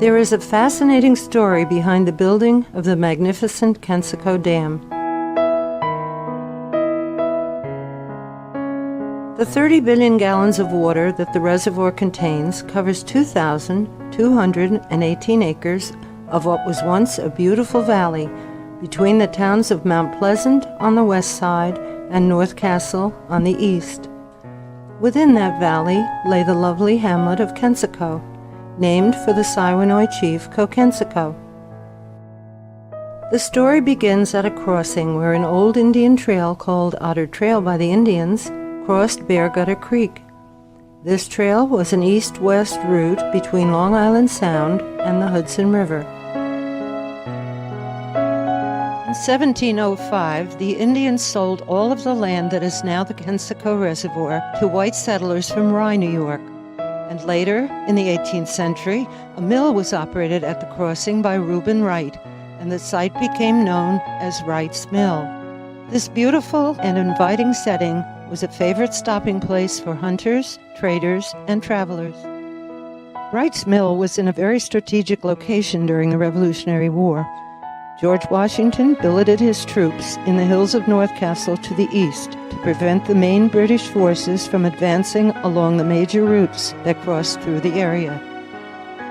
There is a fascinating story behind the building of the magnificent Kensico Dam. The 30 billion gallons of water that the reservoir contains covers 2,218 acres of what was once a beautiful valley between the towns of Mount Pleasant on the west side and North Castle on the east. Within that valley lay the lovely hamlet of Kensico, named for the Siwanoy chief Kensico. The story begins at a crossing where an old Indian trail called Otter Trail by the Indians crossed Bear Gutter Creek. This trail was an east-west route between Long Island Sound and the Hudson River. In 1705, the Indians sold all of the land that is now the Kensico Reservoir to white settlers from Rye, New York. And later, in the 18th century, a mill was operated at the crossing by Reuben Wright, and the site became known as Wright's Mill. This beautiful and inviting setting was a favorite stopping place for hunters, traders, and travelers. Wright's Mill was in a very strategic location during the Revolutionary War. George Washington billeted his troops in the hills of North Castle to the east to prevent the main British forces from advancing along the major routes that crossed through the area.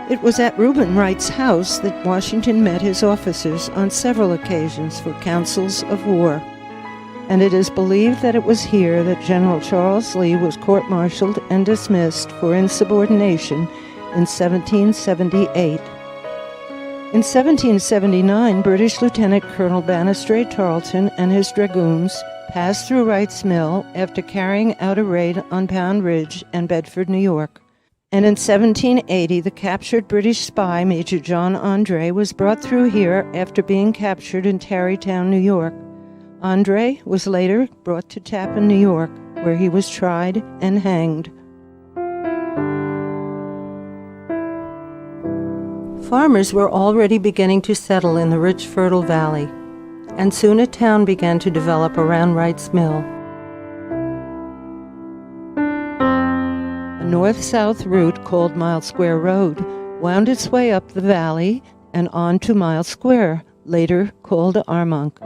It was at Reuben Wright's house that Washington met his officers on several occasions for councils of war. And it is believed that it was here that General Charles Lee was court-martialed and dismissed for insubordination in 1778. In 1779, British Lieutenant Colonel Banastre Tarleton and his dragoons passed through Wright's Mill after carrying out a raid on Pound Ridge and Bedford, New York. And in 1780, the captured British spy, Major John Andre, was brought through here after being captured in Tarrytown, New York. Andre was later brought to Tappan, New York, where he was tried and hanged. Farmers were already beginning to settle in the rich, fertile valley, and soon a town began to develop around Wright's Mill. A north-south route called Mile Square Road wound its way up the valley and on to Mile Square, later called Armonk.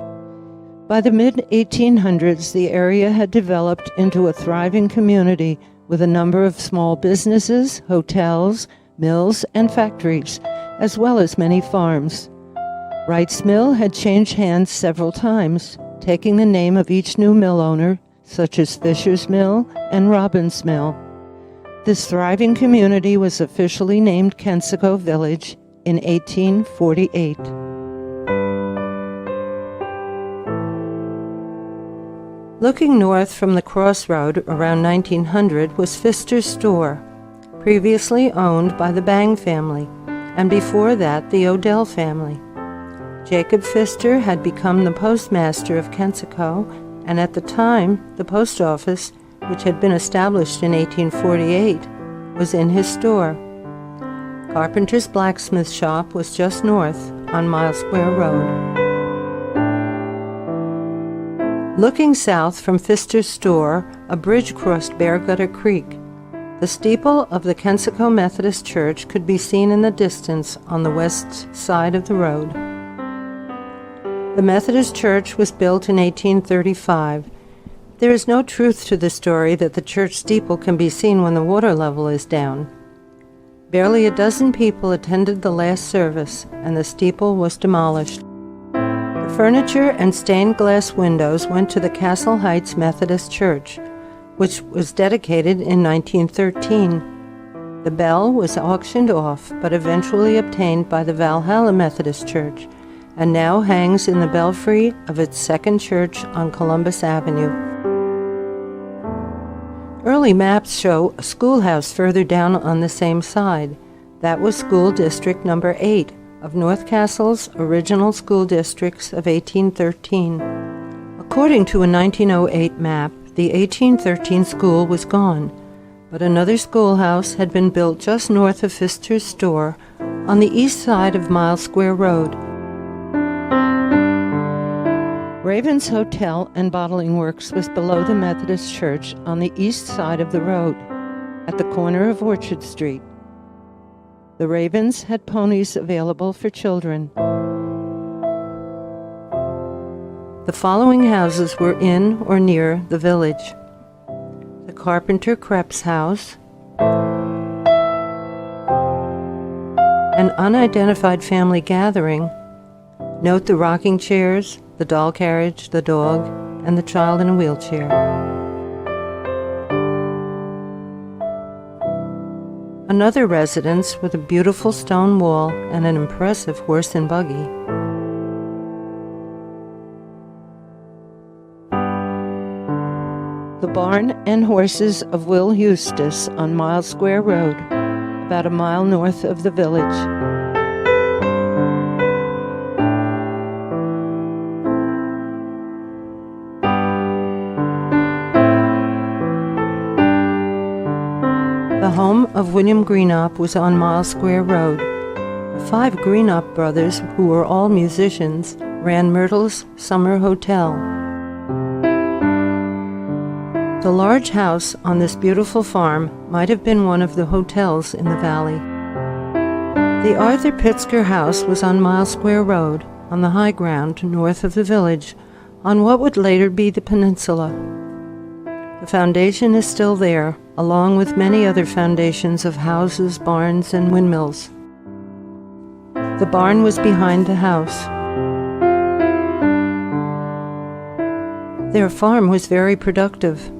By the mid-1800s, the area had developed into a thriving community with a number of small businesses, hotels, mills, and factories, as well as many farms. Wright's Mill had changed hands several times, taking the name of each new mill owner, such as Fisher's Mill and Robbins Mill. This thriving community was officially named Kensico Village in 1848. Looking north from the crossroad around 1900 was Pfister's store, previously owned by the Bang family, and before that the Odell family. Jacob Pfister had become the postmaster of Kensico, and at the time the post office, which had been established in 1848, was in his store. Carpenter's blacksmith shop was just north on Mile Square Road. Looking south from Pfister's store, a bridge crossed Bear Gutter Creek. The steeple of the Kensico Methodist Church could be seen in the distance on the west side of the road. The Methodist Church was built in 1835. There is no truth to the story that the church steeple can be seen when the water level is down. Barely a dozen people attended the last service, and the steeple was demolished. The furniture and stained glass windows went to the Castle Heights Methodist Church, which was dedicated in 1913. The bell was auctioned off, but eventually obtained by the Valhalla Methodist Church, and now hangs in the belfry of its second church on Columbus Avenue. Early maps show a schoolhouse further down on the same side. That was School District Number 8 of North Castle's original school districts of 1813. According to a 1908 map, the 1813 school was gone, but another schoolhouse had been built just north of Pfister's store on the east side of Mile Square Road. Raven's Hotel and Bottling Works was below the Methodist Church on the east side of the road, at the corner of Orchard Street. The Ravens had ponies available for children. The following houses were in or near the village: the Carpenter Krebs house, an unidentified family gathering. Note the rocking chairs, the doll carriage, the dog, and the child in a wheelchair. Another residence with a beautiful stone wall and an impressive horse and buggy. The barn and horses of Will Eustace on Miles Square Road, about a mile north of the village. The home of William Greenop was on Miles Square Road. The 5 Greenop brothers, who were all musicians, ran Myrtle's Summer Hotel. The large house on this beautiful farm might have been one of the hotels in the valley. The Arthur Pitzker house was on Miles Square Road, on the high ground north of the village, on what would later be the peninsula. The foundation is still there, along with many other foundations of houses, barns, and windmills. The barn was behind the house. Their farm was very productive.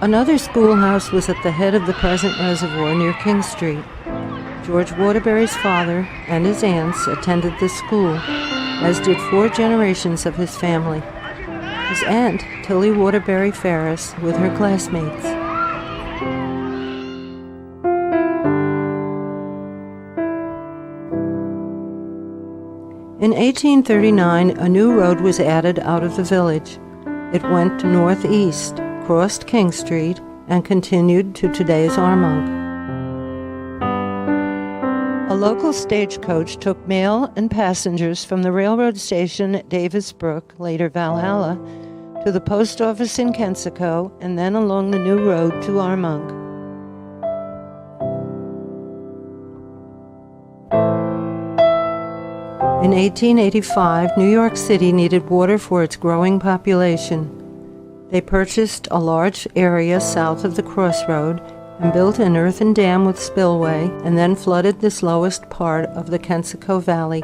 Another schoolhouse was at the head of the present reservoir near King Street. George Waterbury's father and his aunts attended this school, as did 4 generations of his family. His aunt, Tilly Waterbury Ferris, with her classmates. In 1839, a new road was added out of the village. It went northeast, crossed King Street, and continued to today's Armonk. A local stagecoach took mail and passengers from the railroad station at Davis Brook, later Valhalla, to the post office in Kensico, and then along the new road to Armonk. In 1885, New York City needed water for its growing population. They purchased a large area south of the crossroad and built an earthen dam with spillway, and then flooded this lowest part of the Kensico Valley.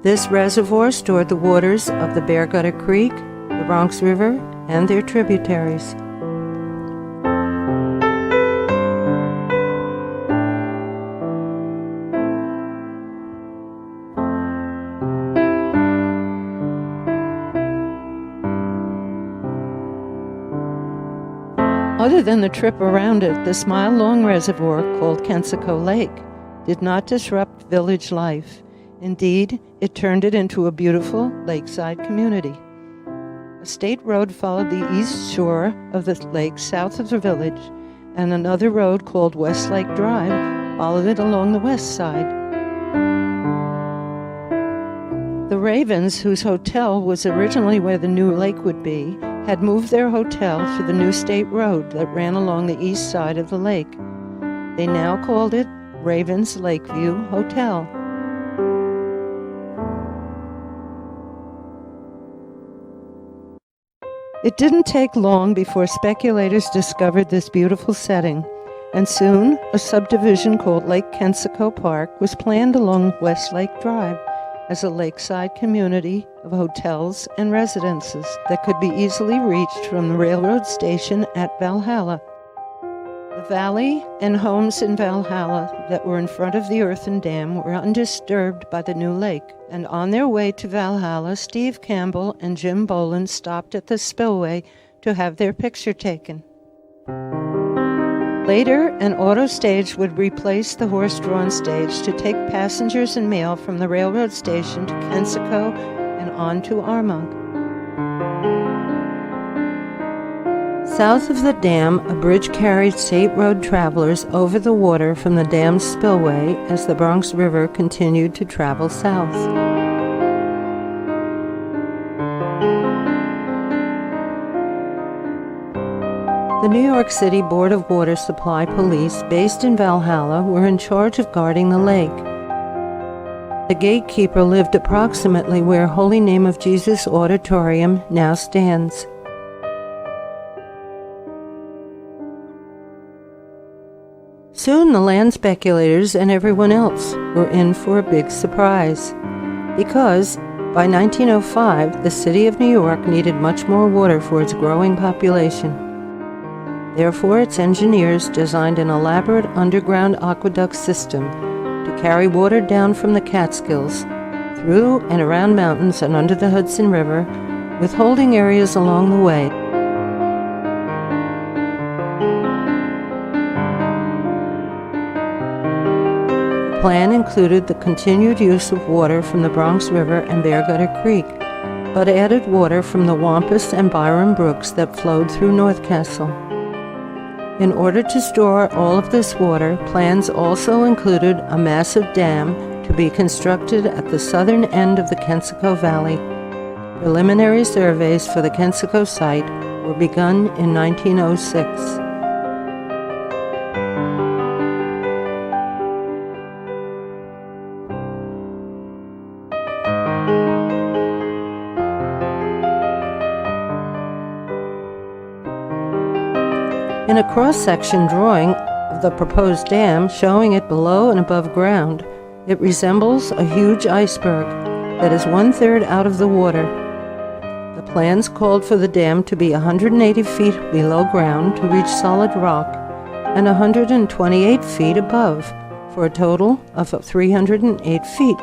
This reservoir stored the waters of the Bear Gutter Creek, the Bronx River, and their tributaries. Other than the trip around it, this mile-long reservoir, called Kensico Lake, did not disrupt village life. Indeed, it turned it into a beautiful lakeside community. A state road followed the east shore of the lake south of the village, and another road called Westlake Drive followed it along the west side. The Ravens, whose hotel was originally where the new lake would be, had moved their hotel to the new state road that ran along the east side of the lake. They now called it Ravens Lakeview Hotel. It didn't take long before speculators discovered this beautiful setting, and soon a subdivision called Lake Kensico Park was planned along Westlake Drive as a lakeside community of hotels and residences that could be easily reached from the railroad station at Valhalla. The valley and homes in Valhalla that were in front of the earthen dam were undisturbed by the new lake, and on their way to Valhalla, Steve Campbell and Jim Boland stopped at the spillway to have their picture taken. Later, an auto stage would replace the horse-drawn stage to take passengers and mail from the railroad station to Kensico and on to Armonk. South of the dam, a bridge carried state road travelers over the water from the dam's spillway as the Bronx River continued to travel south. The New York City Board of Water Supply Police, based in Valhalla, were in charge of guarding the lake. The gatekeeper lived approximately where Holy Name of Jesus Auditorium now stands. Soon the land speculators and everyone else were in for a big surprise, because by 1905 the city of New York needed much more water for its growing population. Therefore, its engineers designed an elaborate underground aqueduct system to carry water down from the Catskills, through and around mountains and under the Hudson River, with holding areas along the way. The plan included the continued use of water from the Bronx River and Bear Gutter Creek, but added water from the Wampus and Byram Brooks that flowed through North Castle. In order to store all of this water, plans also included a massive dam to be constructed at the southern end of the Kensico Valley. Preliminary surveys for the Kensico site were begun in 1906. In a cross-section drawing of the proposed dam showing it below and above ground, it resembles a huge iceberg that is 1/3 out of the water. The plans called for the dam to be 180 feet below ground to reach solid rock and 128 feet above, for a total of 308 feet.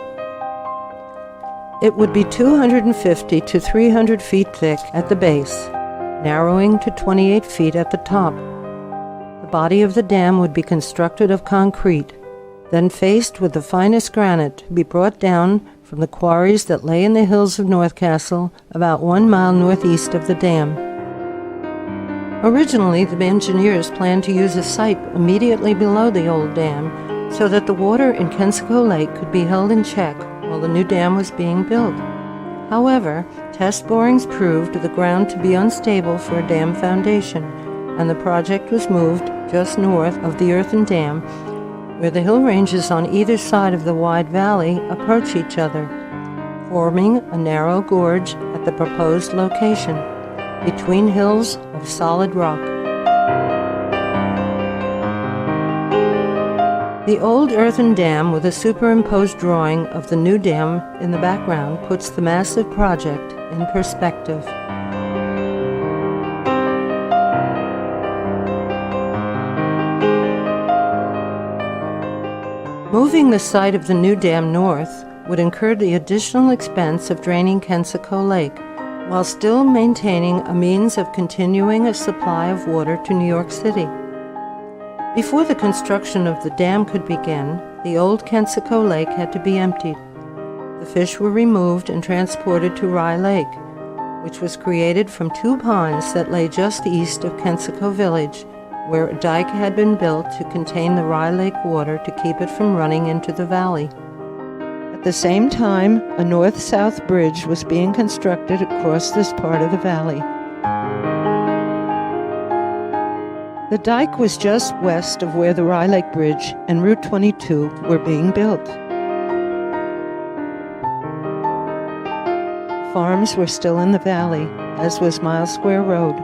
It would be 250 to 300 feet thick at the base, narrowing to 28 feet at the top. The body of the dam would be constructed of concrete, then faced with the finest granite to be brought down from the quarries that lay in the hills of North Castle, about 1 mile northeast of the dam. Originally, the engineers planned to use a site immediately below the old dam so that the water in Kensico Lake could be held in check while the new dam was being built. However, test borings proved the ground to be unstable for a dam foundation, and the project was moved just north of the earthen dam, where the hill ranges on either side of the wide valley approach each other, forming a narrow gorge at the proposed location, between hills of solid rock. The old earthen dam with a superimposed drawing of the new dam in the background puts the massive project in perspective. Moving the site of the new dam north would incur the additional expense of draining Kensico Lake, while still maintaining a means of continuing a supply of water to New York City. Before the construction of the dam could begin, the old Kensico Lake had to be emptied. The fish were removed and transported to Rye Lake, which was created from 2 ponds that lay just east of Kensico Village, where a dike had been built to contain the Rye Lake water to keep it from running into the valley. At the same time, a north-south bridge was being constructed across this part of the valley. The dike was just west of where the Rye Lake Bridge and Route 22 were being built. Farms were still in the valley, as was Miles Square Road.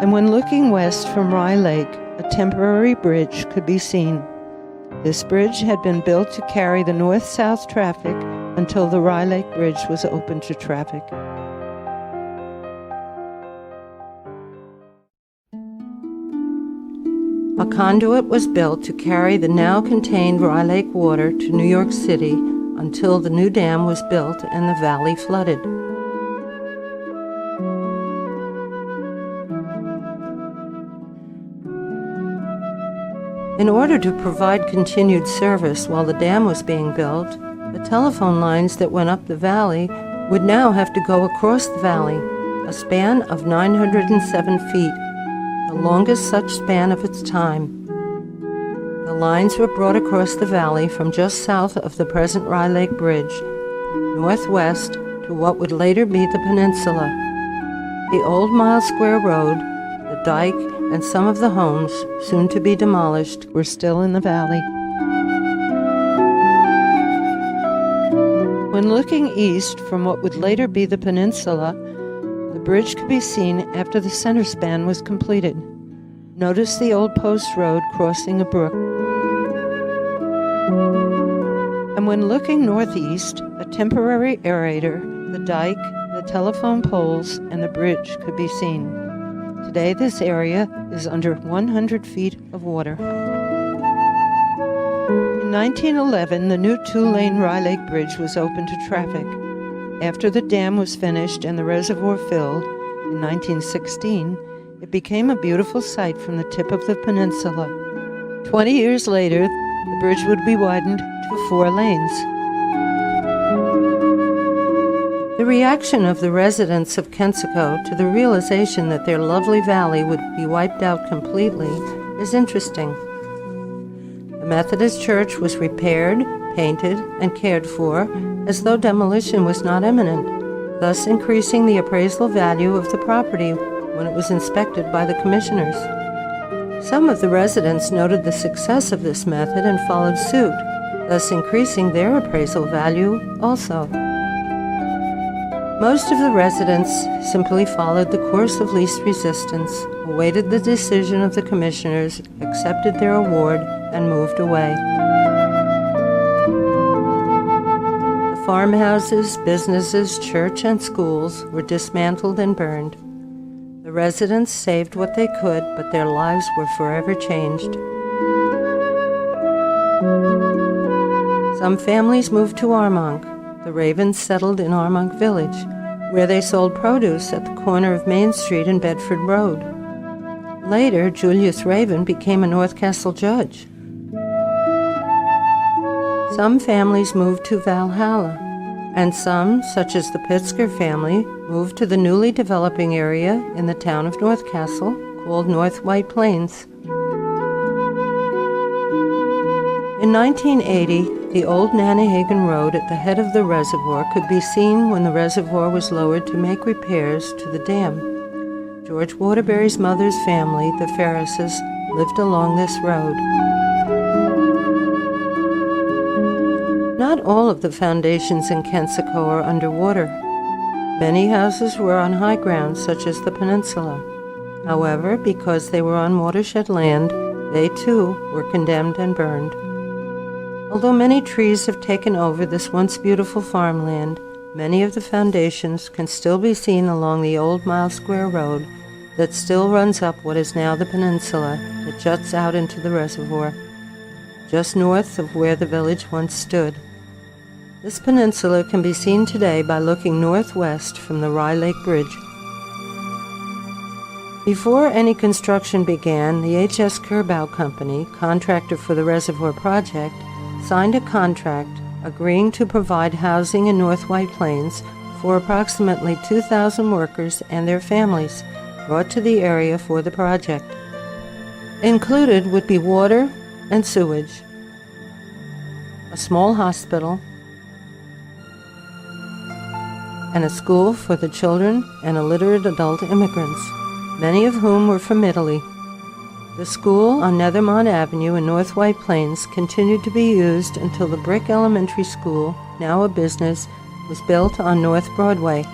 And when looking west from Rye Lake, a temporary bridge could be seen. This bridge had been built to carry the north-south traffic until the Rye Lake Bridge was open to traffic. A conduit was built to carry the now contained Rye Lake water to New York City until the new dam was built and the valley flooded. In order to provide continued service while the dam was being built, the telephone lines that went up the valley would now have to go across the valley, a span of 907 feet, the longest such span of its time. The lines were brought across the valley from just south of the present Rye Lake Bridge, northwest to what would later be the peninsula. The old Mile Square Road, the dike, and some of the homes, soon to be demolished, were still in the valley. When looking east from what would later be the peninsula, the bridge could be seen after the center span was completed. Notice the old post road crossing a brook. And when looking northeast, a temporary aerator, the dike, the telephone poles, and the bridge could be seen. Today, this area is under 100 feet of water. In 1911, the new two-lane Rye Lake Bridge was open to traffic. After the dam was finished and the reservoir filled, in 1916, it became a beautiful sight from the tip of the peninsula. 20 years later, the bridge would be widened to 4 lanes. The reaction of the residents of Kensico to the realization that their lovely valley would be wiped out completely is interesting. The Methodist Church was repaired, painted, and cared for as though demolition was not imminent, thus increasing the appraisal value of the property when it was inspected by the commissioners. Some of the residents noted the success of this method and followed suit, thus increasing their appraisal value also. Most of the residents simply followed the course of least resistance, awaited the decision of the commissioners, accepted their award, and moved away. The farmhouses, businesses, church, and schools were dismantled and burned. The residents saved what they could, but their lives were forever changed. Some families moved to Armonk. The Ravens settled in Armonk Village, where they sold produce at the corner of Main Street and Bedford Road. Later, Julius Raven became a North Castle judge. Some families moved to Valhalla, and some, such as the Pitzker family, moved to the newly developing area in the town of North Castle called North White Plains. In 1980, the old Nanahagan Road at the head of the reservoir could be seen when the reservoir was lowered to make repairs to the dam. George Waterbury's mother's family, the Ferrises, lived along this road. Not all of the foundations in Kensico are underwater. Many houses were on high ground, such as the peninsula. However, because they were on watershed land, they too were condemned and burned. Although many trees have taken over this once beautiful farmland, many of the foundations can still be seen along the old Mile Square Road that still runs up what is now the peninsula that juts out into the reservoir, just north of where the village once stood. This peninsula can be seen today by looking northwest from the Rye Lake Bridge. Before any construction began, the H.S. Kerbau Company, contractor for the reservoir project, signed a contract agreeing to provide housing in North White Plains for approximately 2,000 workers and their families brought to the area for the project. Included would be water and sewage, a small hospital, and a school for the children and illiterate adult immigrants, many of whom were from Italy. The school on Nethermont Avenue in North White Plains continued to be used until the brick elementary school, now a business, was built on North Broadway.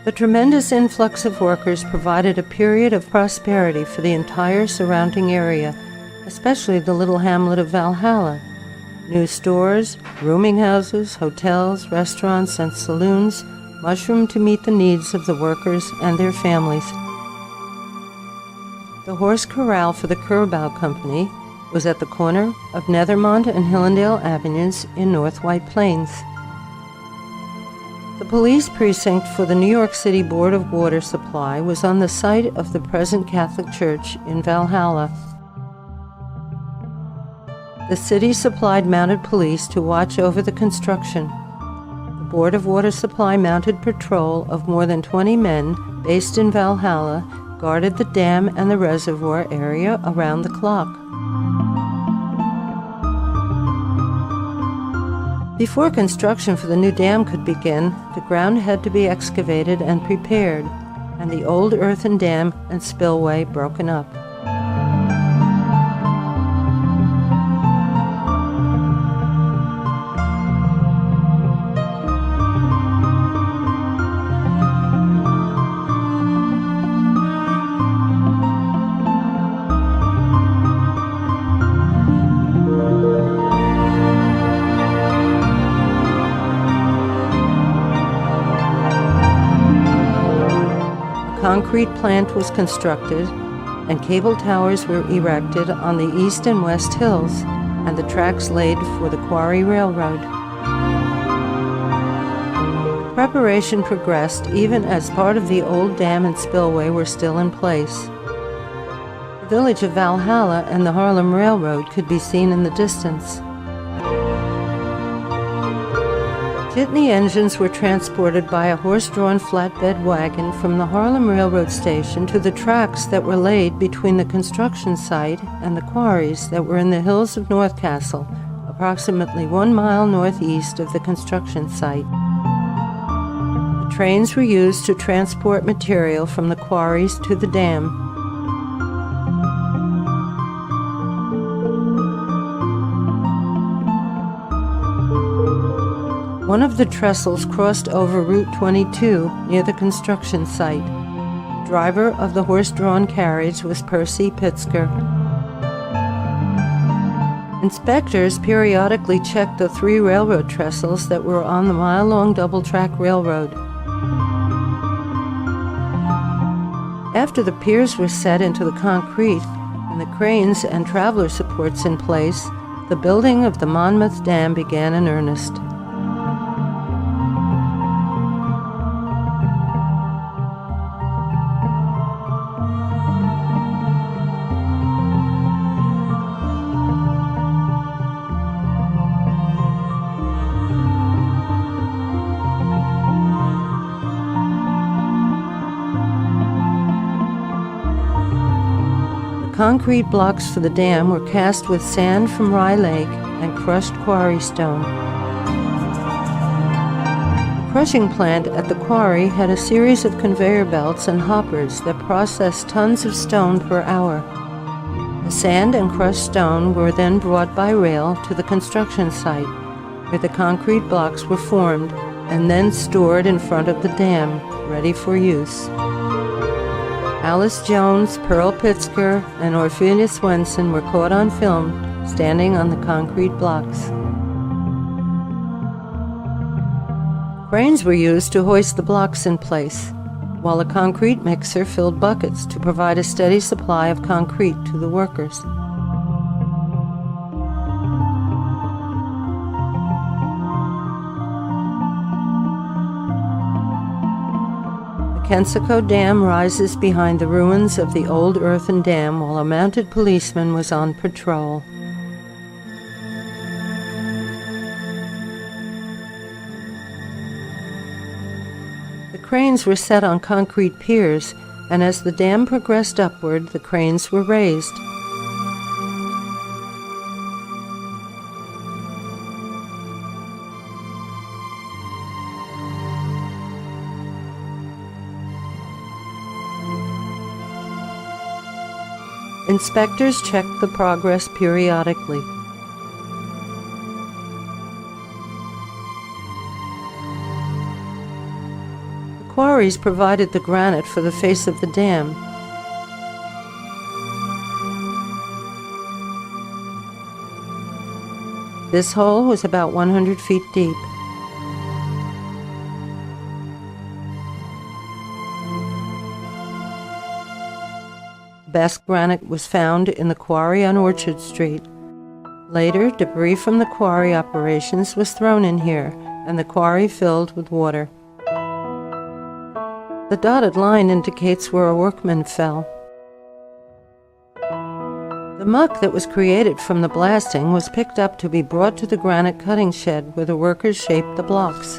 The tremendous influx of workers provided a period of prosperity for the entire surrounding area, especially the little hamlet of Valhalla. New stores, rooming houses, hotels, restaurants, and saloons mushroomed to meet the needs of the workers and their families. The horse corral for the Kerbau Company was at the corner of Nethermont and Hillendale Avenues in North White Plains. The police precinct for the New York City Board of Water Supply was on the site of the present Catholic Church in Valhalla. The city supplied mounted police to watch over the construction. The Board of Water Supply mounted patrol of more than 20 men based in Valhalla guarded the dam and the reservoir area around the clock. Before construction for the new dam could begin, the ground had to be excavated and prepared, and the old earthen dam and spillway broken up. A concrete plant was constructed, and cable towers were erected on the east and west hills, and the tracks laid for the Quarry Railroad. Preparation progressed even as part of the old dam and spillway were still in place. The village of Valhalla and the Harlem Railroad could be seen in the distance. Jitney engines were transported by a horse-drawn flatbed wagon from the Harlem Railroad station to the tracks that were laid between the construction site and the quarries that were in the hills of North Castle, approximately 1 mile northeast of the construction site. The trains were used to transport material from the quarries to the dam. One of the trestles crossed over Route 22 near the construction site. Driver of the horse-drawn carriage was Percy Pitzker. Inspectors periodically checked the 3 railroad trestles that were on the mile-long double-track railroad. After the piers were set into the concrete and the cranes and traveler supports in place, the building of the Monmouth Dam began in earnest. Concrete blocks for the dam were cast with sand from Rye Lake and crushed quarry stone. The crushing plant at the quarry had a series of conveyor belts and hoppers that processed tons of stone per hour. The sand and crushed stone were then brought by rail to the construction site, where the concrete blocks were formed and then stored in front of the dam, ready for use. Alice Jones, Pearl Pitzker, and Orphelia Swenson were caught on film standing on the concrete blocks. Cranes were used to hoist the blocks in place, while a concrete mixer filled buckets to provide a steady supply of concrete to the workers. Kensico Dam rises behind the ruins of the old earthen dam while a mounted policeman was on patrol. The cranes were set on concrete piers, and as the dam progressed upward, the cranes were raised. Inspectors checked the progress periodically. The quarries provided the granite for the face of the dam. This hole was about 100 feet deep. Best granite was found in the quarry on Orchard Street. Later, debris from the quarry operations was thrown in here, and the quarry filled with water. The dotted line indicates where a workman fell. The muck that was created from the blasting was picked up to be brought to the granite cutting shed where the workers shaped the blocks.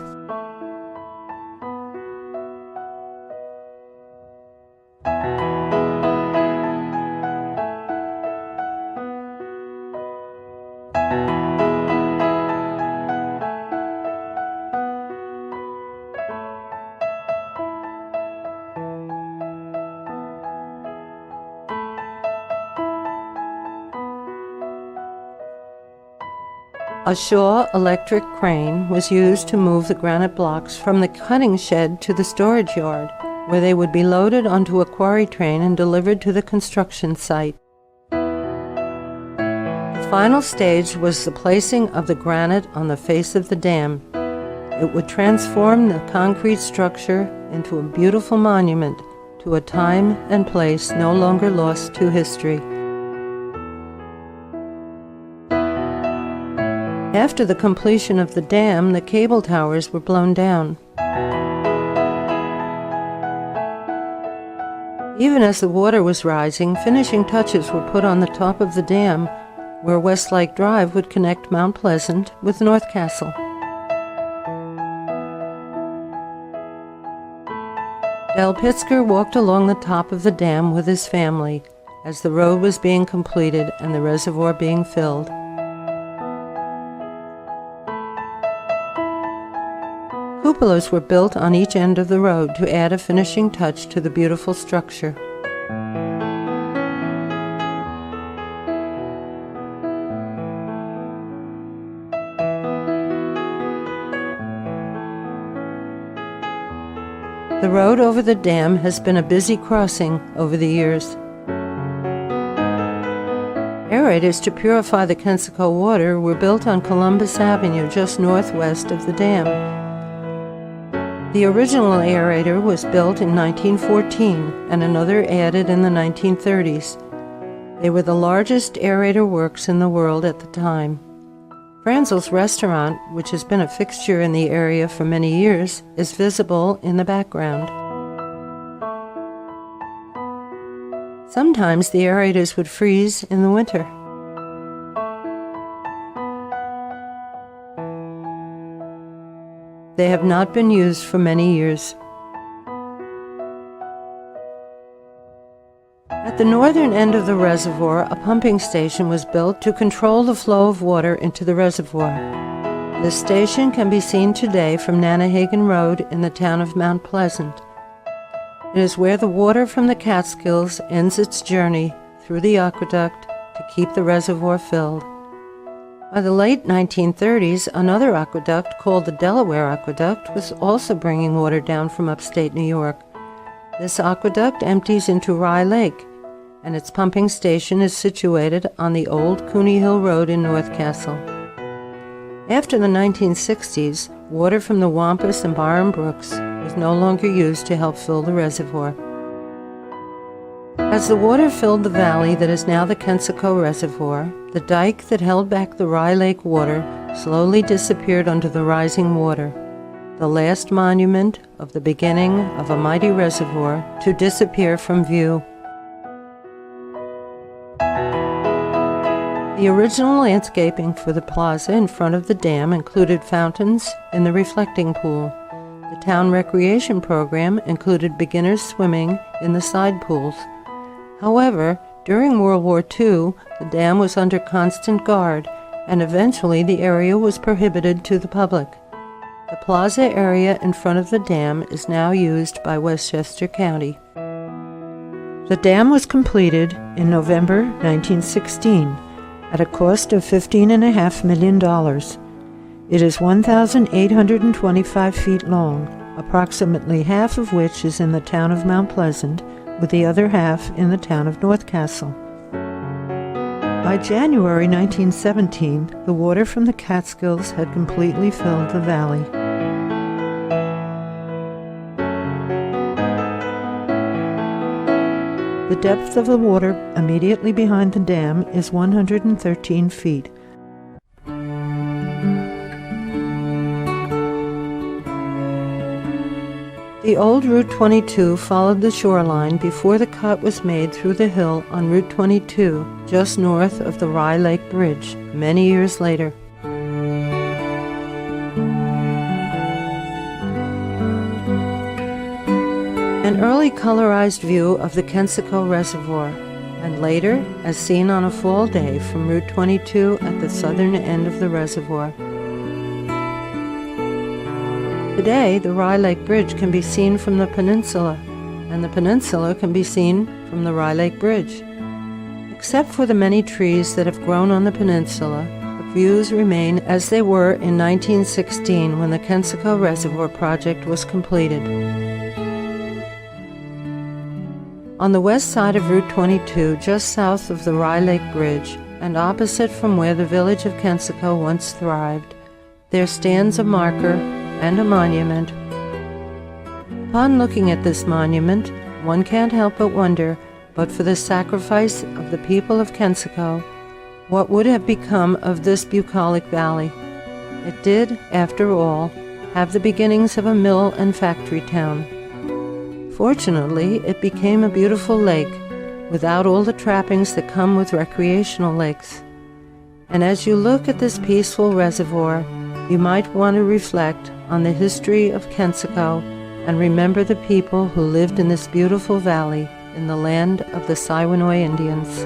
A Shaw electric crane was used to move the granite blocks from the cutting shed to the storage yard, where they would be loaded onto a quarry train and delivered to the construction site. The final stage was the placing of the granite on the face of the dam. It would transform the concrete structure into a beautiful monument to a time and place no longer lost to history. After the completion of the dam, the cable towers were blown down. Even as the water was rising, finishing touches were put on the top of the dam, where Westlake Drive would connect Mount Pleasant with North Castle. Del Pitzker walked along the top of the dam with his family as the road was being completed and the reservoir being filled. Cupolas were built on each end of the road to add a finishing touch to the beautiful structure. The road over the dam has been a busy crossing over the years. Aerators to purify the Kensico water were built on Columbus Avenue just northwest of the dam. The original aerator was built in 1914 and another added in the 1930s. They were the largest aerator works in the world at the time. Franzel's restaurant, which has been a fixture in the area for many years, is visible in the background. Sometimes the aerators would freeze in the winter. They have not been used for many years. At the northern end of the reservoir, a pumping station was built to control the flow of water into the reservoir. This station can be seen today from Nanahagan Road in the town of Mount Pleasant. It is where the water from the Catskills ends its journey through the aqueduct to keep the reservoir filled. By the late 1930s, another aqueduct called the Delaware Aqueduct was also bringing water down from upstate New York. This aqueduct empties into Rye Lake, and its pumping station is situated on the old Cooney Hill Road in North Castle. After the 1960s, water from the Wampus and Byram Brooks was no longer used to help fill the reservoir. As the water filled the valley that is now the Kensico Reservoir, the dike that held back the Rye Lake water slowly disappeared under the rising water, the last monument of the beginning of a mighty reservoir to disappear from view. The original landscaping for the plaza in front of the dam included fountains in the reflecting pool. The town recreation program included beginners swimming in the side pools. However, during World War II, the dam was under constant guard, and eventually the area was prohibited to the public. The plaza area in front of the dam is now used by Westchester County. The dam was completed in November 1916 at a cost of $15.5 million. It is 1,825 feet long, approximately half of which is in the town of Mount Pleasant, with the other half in the town of North Castle. By January 1917, the water from the Catskills had completely filled the valley. The depth of the water immediately behind the dam is 113 feet. The old Route 22 followed the shoreline before the cut was made through the hill on Route 22, just north of the Rye Lake Bridge, many years later. An early colorized view of the Kensico Reservoir, and later, as seen on a fall day from Route 22 at the southern end of the reservoir. Today, the Rye Lake Bridge can be seen from the peninsula, and the peninsula can be seen from the Rye Lake Bridge. Except for the many trees that have grown on the peninsula, the views remain as they were in 1916 when the Kensico Reservoir project was completed. On the west side of Route 22, just south of the Rye Lake Bridge, and opposite from where the village of Kensico once thrived, there stands a marker and a monument. Upon looking at this monument, one can't help but wonder, but for the sacrifice of the people of Kensico, what would have become of this bucolic valley? It did, after all, have the beginnings of a mill and factory town. Fortunately, it became a beautiful lake, without all the trappings that come with recreational lakes. And as you look at this peaceful reservoir, you might want to reflect on the history of Kensico and remember the people who lived in this beautiful valley in the land of the Siwanoy Indians.